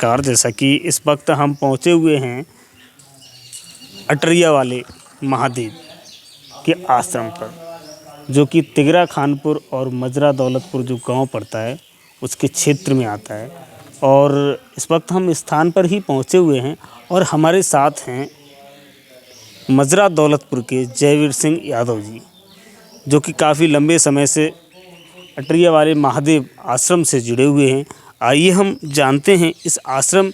नमस्कार। जैसा कि इस वक्त हम पहुँचे हुए हैं अटरिया वाले महादेव के आश्रम पर, जो कि तिगरा खानपुर और मजरा दौलतपुर जो गांव पड़ता है उसके क्षेत्र में आता है। और इस वक्त हम स्थान पर ही पहुँचे हुए हैं और हमारे साथ हैं मजरा दौलतपुर के जयवीर सिंह यादव जी, जो कि काफ़ी लंबे समय से अटरिया वाले महादेव आश्रम से जुड़े हुए हैं। आइए हम जानते हैं इस आश्रम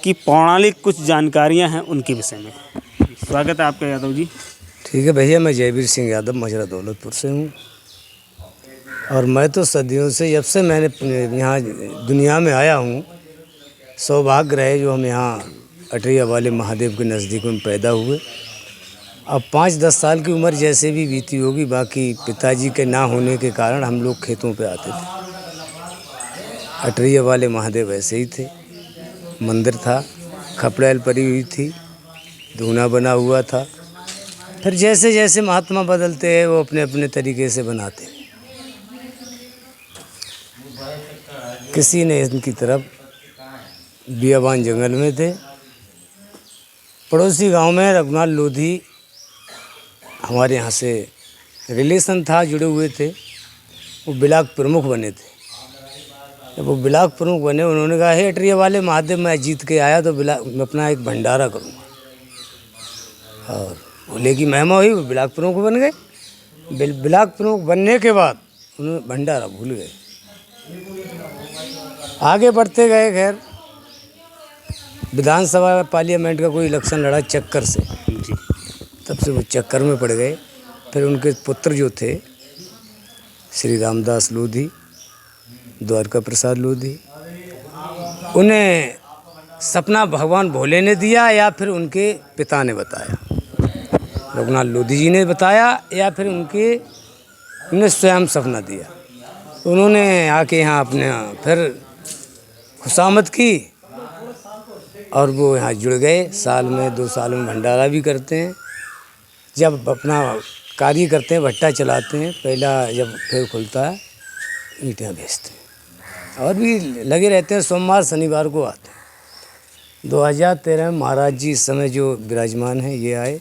की पौराणिक कुछ जानकारियां हैं उनके विषय में। स्वागत है आपका यादव जी। ठीक है भैया, मैं जयवीर सिंह यादव मजरा दौलतपुर से हूँ। और मैं तो सदियों से, जब से मैंने यहाँ दुनिया में आया हूँ, सौभाग्य रहे जो हम यहाँ अटरिया वाले महादेव के नज़दीक में पैदा हुए। अब 5-10 साल की उम्र जैसे भी बीती होगी, बाकी पिताजी के ना होने के कारण हम लोग खेतों पे आते थे। अटरिया वाले महादेव ऐसे ही थे। मंदिर था, खपड़ेल पड़ी हुई थी, धूना बना हुआ था। फिर जैसे जैसे महात्मा बदलते हैं वो अपने अपने तरीके से बनाते हैं। किसी ने इनकी तरफ बियाबान जंगल में थे, पड़ोसी गांव में रघुनाथ लोधी हमारे यहाँ से रिलेशन था, जुड़े हुए थे। वो ब्लॉक प्रमुख बने थे। जब वो ब्लॉक प्रमुख बने, उन्होंने कहा, हे अटरिया वाले महादेव, मैं जीत के आया तो मैं अपना एक भंडारा करूँगा। और बोले की महिमा हुई, वो ब्लॉक प्रमुख बन गए। ब्लॉक प्रमुख बनने के बाद उन्होंने भंडारा भूल गए। आगे बढ़ते गए। खैर, विधानसभा पार्लियामेंट का कोई इलेक्शन लड़ा चक्कर से, तब से वो चक्कर में पड़ गए। फिर उनके पुत्र जो थे श्री रामदास लोधी, द्वारका प्रसाद लोधी, उन्हें सपना भगवान भोले ने दिया या फिर उनके पिता ने बताया, रघुनाथ लोधी जी ने बताया या फिर उन्हें स्वयं सपना दिया। उन्होंने आके यहाँ अपने फिर खुशामद की और वो यहाँ जुड़ गए। साल में 2 साल में भंडारा भी करते हैं। जब अपना कार्य करते हैं, भट्टा चलाते हैं, पहला जब फिर खुलता है ईंटें भेजते हैं और भी लगे रहते हैं। सोमवार शनिवार को आते हैं। 2013 में महाराज जी इस समय जो विराजमान हैं ये आए।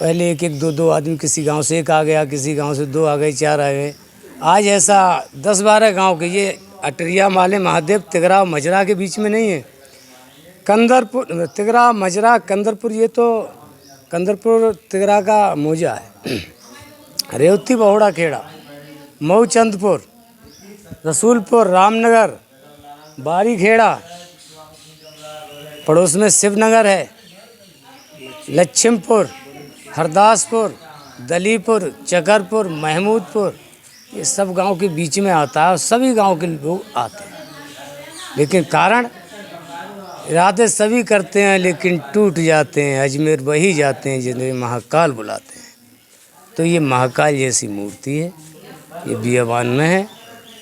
पहले 1-1, 2-2 आदमी, किसी गांव से 1 आ गया, किसी गांव से 2 आ गए, 4 आ गए। आज ऐसा 10-12 गांव के, ये अटरिया वाले महादेव तिगरा मजरा के बीच में नहीं है। कंदरपुर, तिगरा मजरा कंदरपुर, ये तो कंदरपुर तिगरा का मोजा है। रेवती, बहुड़ा, खेड़ा, मऊ, चंदपुर, रसूलपुर, रामनगर, बारी खेड़ा, पड़ोस में शिवनगर है, लक्ष्मपुर, हरदासपुर, दलीपुर, चकरपुर, महमूदपुर, ये सब गांव के बीच में आता है और सभी गांव के लोग आते हैं। लेकिन कारण, इरादे सभी करते हैं लेकिन टूट जाते हैं। अजमेर वही जाते हैं जिन्हें महाकाल बुलाते हैं। तो ये महाकाल जैसी मूर्ति है, ये बियाबान में है।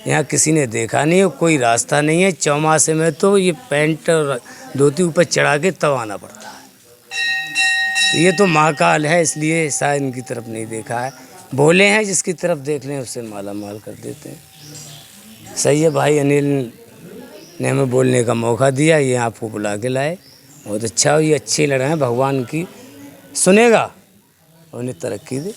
यहाँ किसी ने देखा नहीं है, कोई रास्ता नहीं है। चौमासे में तो ये पैंट और धोती ऊपर चढ़ा के तब आना पड़ता है। तो ये तो महाकाल है, इसलिए शायद इनकी तरफ नहीं देखा है। भोले हैं, जिसकी तरफ देख लें उससे माला माल कर देते हैं। सही है भाई, अनिल ने हमें बोलने का मौका दिया, ये आपको बुला के लाए। बहुत अच्छा हो, ये अच्छे लड़ रहे हैं, भगवान की सुनेगा और उन्हें तरक्की दे।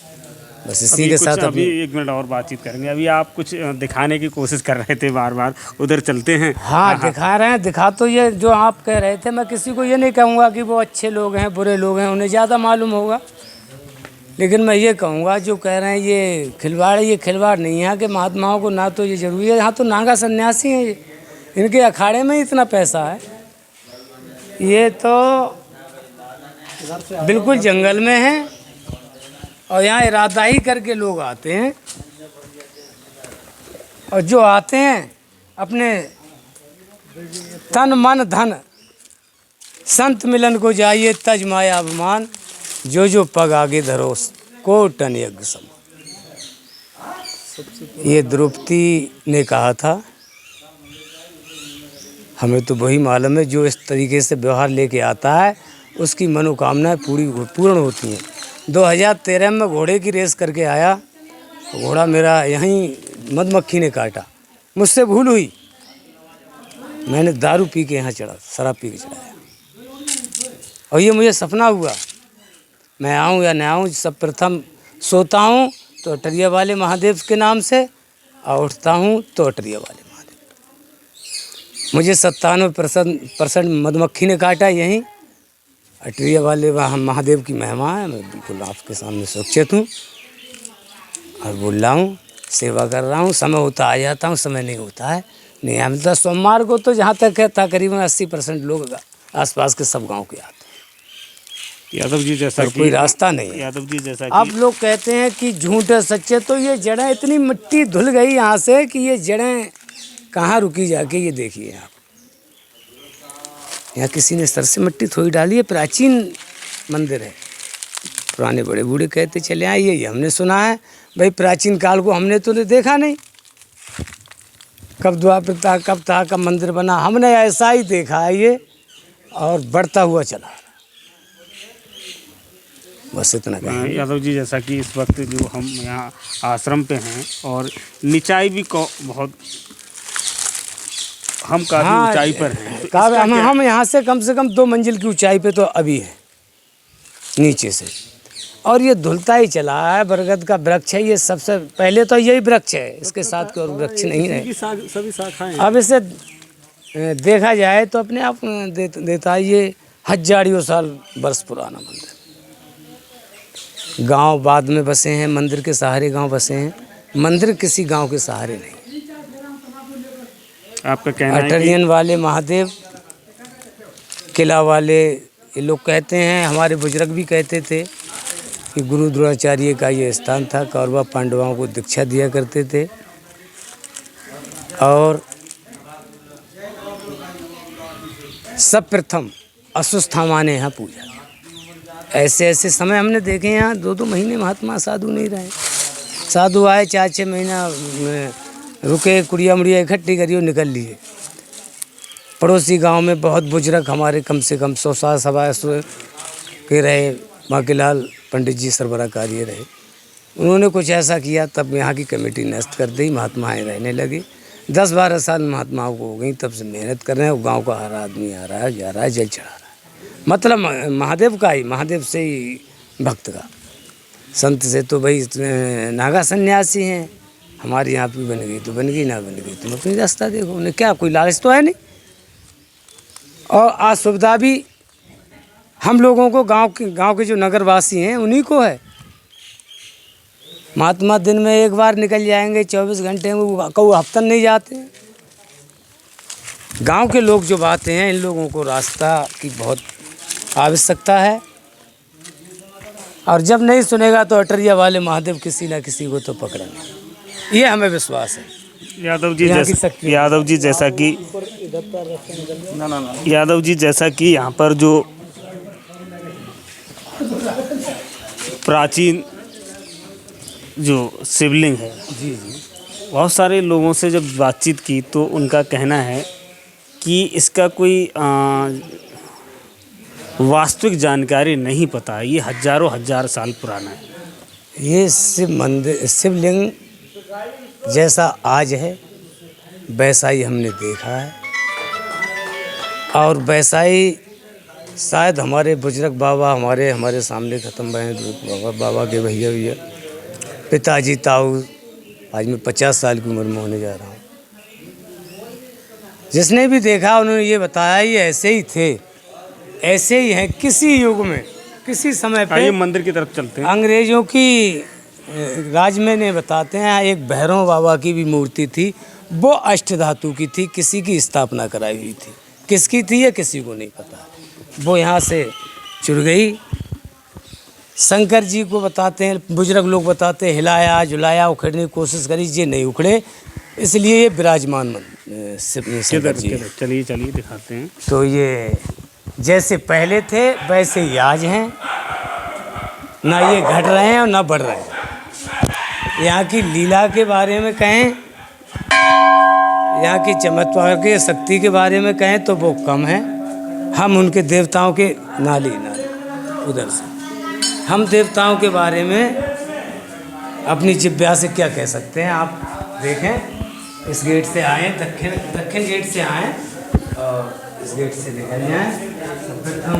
बस इसी के साथ अभी 1 मिनट और बातचीत करेंगे। अभी आप कुछ दिखाने की कोशिश कर रहे थे, बार बार उधर चलते हैं। हाँ, दिखा रहे हैं। दिखा तो ये जो आप कह रहे थे, मैं किसी को ये नहीं कहूँगा कि वो अच्छे लोग हैं बुरे लोग हैं, उन्हें ज़्यादा मालूम होगा। लेकिन मैं ये कहूँगा, जो कह रहे हैं ये खिलवाड़, ये खिलवाड़ नहीं है। यहाँ के महात्माओं को ना तो ये जरूरी है, यहाँ तो नागा सन्यासी हैं, इनके अखाड़े में ही इतना पैसा है। ये तो बिल्कुल जंगल में है और यहाँ इरादा ही करके लोग आते हैं। और जो आते हैं अपने तन मन धन संत मिलन को जाइए, तज माया अभिमान, जो पग आगे धरो को टन यज्ञ सम। ये द्रौपदी ने कहा था। हमें तो वही मालूम है, जो इस तरीके से व्यवहार लेके आता है उसकी मनोकामनाएं पूर्ण होती हैं। 2013 में घोड़े की रेस करके आया, घोड़ा मेरा यहीं मधुमक्खी ने काटा, मुझसे भूल हुई। मैंने दारू पी के यहाँ चढ़ा, शराब पी के चढ़ाया। और ये मुझे सपना हुआ, मैं आऊँ या न आऊँ, सब प्रथम सोता हूँ तो अटरिया वाले महादेव के नाम से, और उठता हूँ तो अटरिया वाले महादेव। मुझे 97% मधुमक्खी ने काटा यहीं, अटरिया वाले वहाँ महादेव की महिमा है। मैं बिल्कुल आपके सामने सुरक्षित हूँ और बोल रहा हूँ, सेवा कर रहा हूँ। समय होता आ जाता हूँ, समय नहीं होता है, नहीं आ मिलता। सोमवार को तो जहाँ तक है तकरीबन 80% लोग आसपास के सब गांव के आते हैं। यादव जी जैसा कोई रास्ता नहीं है। यादव जी जैसा अब लोग कहते हैं कि झूठ है सच्चे, तो ये जड़ें इतनी मिट्टी धुल गई यहाँ से कि ये जड़ें कहाँ रुकी जाके, ये देखिए आप। यहाँ किसी ने सर से मिट्टी थोड़ी डाली है। प्राचीन मंदिर है, पुराने बड़े बूढ़े कहते चले आए, ये हमने सुना है। भाई प्राचीन काल को हमने तो देखा नहीं, कब द्वापर था, कब था, कब मंदिर बना, हमने ऐसा ही देखा है ये, और बढ़ता हुआ चला। बस इतना कहेंगे। यादव जी जैसा कि इस वक्त जो हम यहाँ आश्रम पे हैं, और निचाई भी बहुत, हम काफ़ी ऊंचाई पर हैं, तो हम यहाँ से कम 2 मंजिल की ऊंचाई पे तो अभी है नीचे से, और ये धुलता ही चला है। बरगद का वृक्ष है ये, सबसे पहले तो यही वृक्ष है, इसके साथ कोई और वृक्ष नहीं है। सभी शाखाएं। अब इसे देखा जाए तो अपने आप देता है ये हजारों साल वर्ष पुराना मंदिर। गांव बाद में बसे हैं, मंदिर के सहारे गांव बसे हैं, मंदिर किसी गांव के सहारे नहीं। आपका कहना है अटरियन वाले महादेव, किला वाले, ये लोग कहते हैं, हमारे बुजुर्ग भी कहते थे कि गुरु द्रोणाचार्य का ये स्थान था। कौरवा पांडवों को दीक्षा दिया करते थे, और सब प्रथम अस्वस्थामा ने यहाँ पूजा। ऐसे ऐसे समय हमने देखे यहाँ 2-2 महीने महात्मा साधु नहीं रहे। साधु आए 4-6 महीना रुके, कुड़िया मुड़िया इकट्ठी करी और निकल लिए। पड़ोसी गांव में बहुत बुजुर्ग हमारे, कम से कम 100 साल सवा के रहे, बांकीलाल पंडित जी सरबरा कार्य रहे। उन्होंने कुछ ऐसा किया, तब यहाँ की कमेटी नष्ट कर दी, महात्माएँ रहने लगे। 10-12 साल महात्माओं को हो गई, तब से मेहनत कर रहे हैं। गांव का हर आदमी आ रहा है, जा रहा है, जल चढ़ा रहा है। मतलब महादेव का ही, महादेव से ही भक्त का। संत से तो भाई नागा सन्यासी हैं, हमारी यहाँ भी बन गई तो बन गई, ना बन गई तुम अपनी रास्ता देखो। उन्हें क्या कोई लालच तो है नहीं, और आज सुविधा भी हम लोगों को, गांव के जो नगरवासी हैं उन्हीं को है। महात्मा दिन में एक बार निकल जाएंगे, 24 घंटे में कभी हफ्तन नहीं जाते। गांव के लोग जो आते हैं, इन लोगों को रास्ता की बहुत आवश्यकता है, और जब नहीं सुनेगा तो अटरिया वाले महादेव किसी ना किसी को तो पकड़ेंगे, ये हमें विश्वास है। यादव जी जैसा कि यहाँ पर जो प्राचीन जो शिवलिंग है, जी, बहुत सारे लोगों से जब बातचीत की तो उनका कहना है कि इसका कोई वास्तविक जानकारी नहीं पता है, ये हजार साल पुराना है। ये शिवलिंग जैसा आज है वैसा ही हमने देखा है, और वैसा ही शायद हमारे बुजुर्ग बाबा हमारे सामने ख़त्म भए। बाबा के भैया पिताजी ताऊ, आज मैं 50 साल की उम्र में होने जा रहा हूँ। जिसने भी देखा उन्होंने ये बताया, ये ऐसे ही थे, ऐसे ही हैं। किसी युग में, किसी समय पे, मंदिर की तरफ चलते हैं। अंग्रेजों की राज में ने बताते हैं, एक भैरव बाबा की भी मूर्ति थी, वो अष्टधातु की थी, किसी की स्थापना कराई हुई थी। किसकी थी ये किसी को नहीं पता, वो यहाँ से चुर गई। शंकर जी को बताते हैं, बुजुर्ग लोग बताते हैं, हिलाया जुलाया, उखड़ने की कोशिश करी, ये नहीं उखड़े, इसलिए ये विराजमान शंकर जी। चलिए दिखाते हैं। तो ये जैसे पहले थे वैसे ही आज हैं, ना ये घट रहे हैं और ना बढ़ रहे हैं। यहाँ की लीला के बारे में कहें, यहाँ की चमत्कार के शक्ति के बारे में कहें तो वो कम है। हम उनके देवताओं के नाली उधर से, हम देवताओं के बारे में अपनी जिज्ञासा से क्या कह सकते हैं। आप देखें, इस गेट से आए, दक्षिण गेट से आए, और इस गेट से निकल जाएं तो प्रथम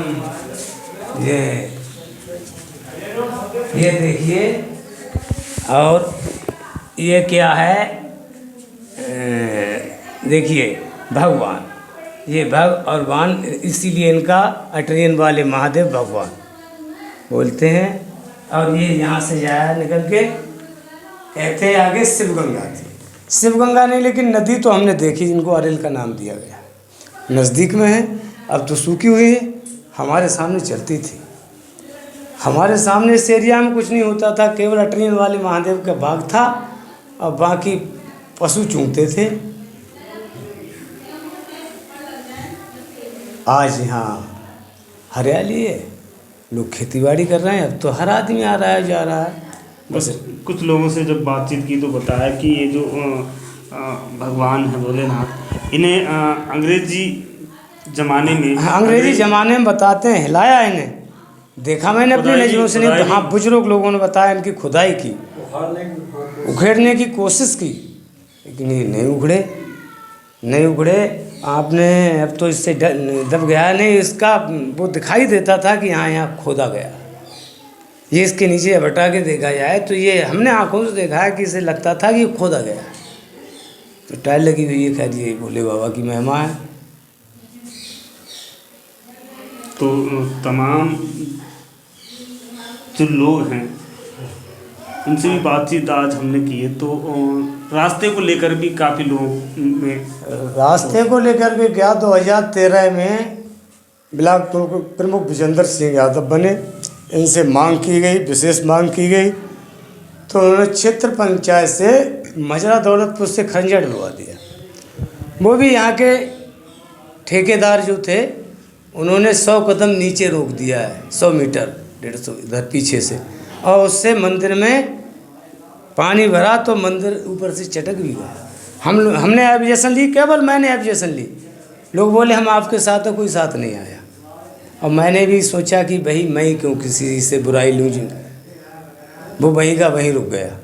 ये देखिए। और ये क्या है, देखिए भगवान, ये भगवान, इसीलिए इनका अटरियन वाले महादेव भगवान बोलते हैं। और ये यहाँ से जाया निकल के, कहते हैं आगे शिव गंगा थी। शिव गंगा नहीं, लेकिन नदी तो हमने देखी जिनको अरेल का नाम दिया गया, नज़दीक में है। अब तो सूखी हुई है, हमारे सामने चलती थी। हमारे सामने इस एरिया में कुछ नहीं होता था, केवल अटरियन वाले महादेव का बाग था और बाकी पशु चूंघते थे। आज यहाँ हरियाली है, लोग खेतीबाड़ी कर रहे हैं। अब तो हर आदमी आ रहा है, जा रहा है। बस कुछ लोगों से जब बातचीत की तो बताया कि ये जो भगवान है भोलेनाथ, इन्हें अंग्रेजी ज़माने में, अंग्रेजी ज़माने में बताते हैं, हिलाया इन्हें, देखा मैंने अपनी नज़रों से। नहीं तो हाँ, बुजुर्ग लोगों ने बताया इनकी खुदाई की, उखेड़ने की कोशिश की, लेकिन ये नहीं उखड़े। आपने अब तो इससे दब गया नहीं, इसका वो दिखाई देता था कि यहाँ खोदा गया। ये इसके नीचे हटा के देखा जाए तो ये हमने आंखों से देखा है कि इसे लगता था कि ये खोदा गया। तो टाइल लगी हुई है, खैर ये भोले बाबा की महिमा है। तो तमाम जो लोग हैं उनसे भी बातचीत आज हमने की है। तो रास्ते को लेकर भी काफ़ी लोग में, रास्ते को लेकर के क्या 2013 में ब्लॉक प्रमुख विजेंद्र सिंह यादव बने, इनसे मांग की गई, विशेष मांग की गई। तो उन्होंने क्षेत्र पंचायत से मजरा दौलतपुर से खंजर डलवा दिया। वो भी यहाँ के ठेकेदार जो थे उन्होंने 100 कदम नीचे रोक दिया है, 100 मीटर 150 इधर पीछे से, और उससे मंदिर में पानी भरा तो मंदिर ऊपर से चटक भी गया। हमने एप्लीकेशन ली, केवल मैंने एप्लीकेशन ली। लोग बोले हम आपके साथ, तो कोई साथ नहीं आया। और मैंने भी सोचा कि भाई मैं क्यों किसी से बुराई लूँ, वो वहीं का वहीं रुक गया।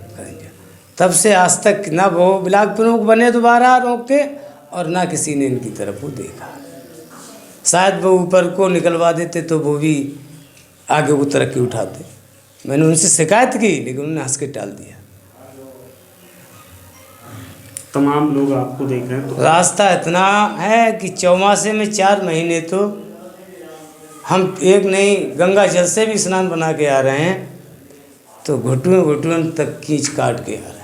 तब से आज तक ना वो ब्लॉक प्रमुख बने दोबारा रोके, और ना किसी ने इनकी तरफ वो देखा। शायद वो ऊपर को निकलवा देते तो वो भी आगे को तरक्की उठाते। मैंने उनसे शिकायत की, लेकिन उन्होंने हंस के टाल दिया। तमाम लोग आपको देख रहे हैं तो रास्ता इतना है कि चौमासे में 4 महीने तो हम एक नहीं गंगा जल से भी स्नान बना के आ रहे हैं, तो घुटुन तक खींच काट के आ रहे हैं।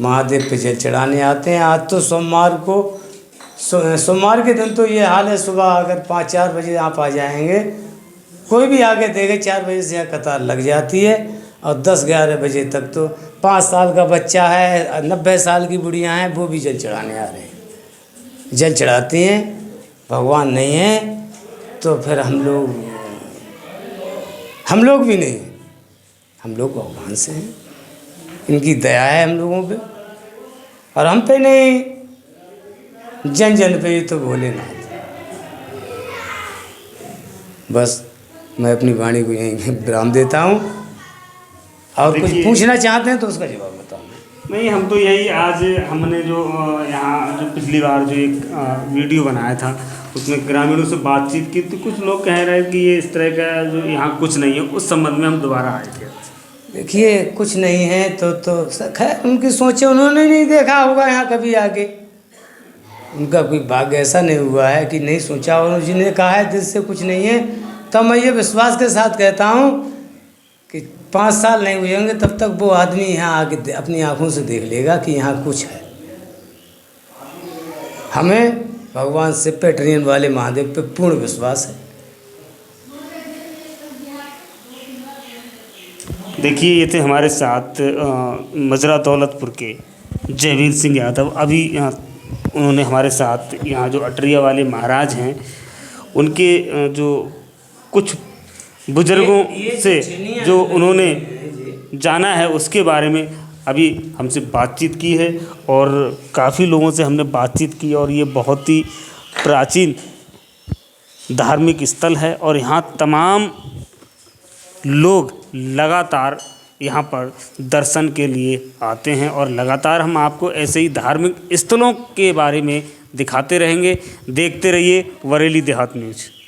महादेव पे जल चढ़ाने आते हैं। आज तो सोमवार को, सोमवार के दिन तो ये हाल है, सुबह अगर 5-4 बजे आप आ जाएंगे, कोई भी आके देखे 4 बजे से यहाँ कतार लग जाती है। और 10-11 बजे तक तो 5 साल का बच्चा है, 90 साल की बुढ़िया हैं, वो भी जल चढ़ाने आ रहे हैं, जल चढ़ाती हैं। भगवान नहीं है तो फिर हम लोग भी नहीं, हम लोग भगवान से हैं, इनकी दया है हम लोगों पे, और हम पे नहीं, जन जन पे ही तो भोलेनाथ। बस मैं अपनी वाणी को यहीं विराम देता हूँ, और कुछ पूछना चाहते हैं तो उसका जवाब बताऊँ। नहीं, हम तो यही, आज हमने जो यहाँ जो पिछली बार जो एक वीडियो बनाया था उसमें ग्रामीणों से बातचीत की, तो कुछ लोग कह रहे हैं कि ये इस तरह का जो यहाँ कुछ नहीं है, उस संबंध में हम दोबारा आए थे। देखिए कुछ नहीं है तो खैर उनकी सोचे, उन्होंने नहीं देखा होगा यहाँ कभी आके, उनका कोई भाग्य ऐसा नहीं हुआ है कि नहीं सोचा। और जिन्हें कहा है दिल से कुछ नहीं है, तब मैं ये विश्वास के साथ कहता हूँ कि 5 साल नहीं हुए होंगे तब तक वो आदमी यहाँ आके अपनी आँखों से देख लेगा कि यहाँ कुछ है। हमें भगवान शिव पे, अटरियन वाले महादेव पे पूर्ण विश्वास है। देखिए, ये थे हमारे साथ मजरा दौलतपुर के जयवीर सिंह यादव। अभी यहाँ उन्होंने हमारे साथ यहाँ जो अटरिया वाले महाराज हैं उनके जो कुछ बुजुर्गों से जो उन्होंने जाना है उसके बारे में अभी हमसे बातचीत की है, और काफ़ी लोगों से हमने बातचीत की। और ये बहुत ही प्राचीन धार्मिक स्थल है, और यहाँ तमाम लोग लगातार यहाँ पर दर्शन के लिए आते हैं। और लगातार हम आपको ऐसे ही धार्मिक स्थलों के बारे में दिखाते रहेंगे। देखते रहिए बरेली देहात न्यूज़।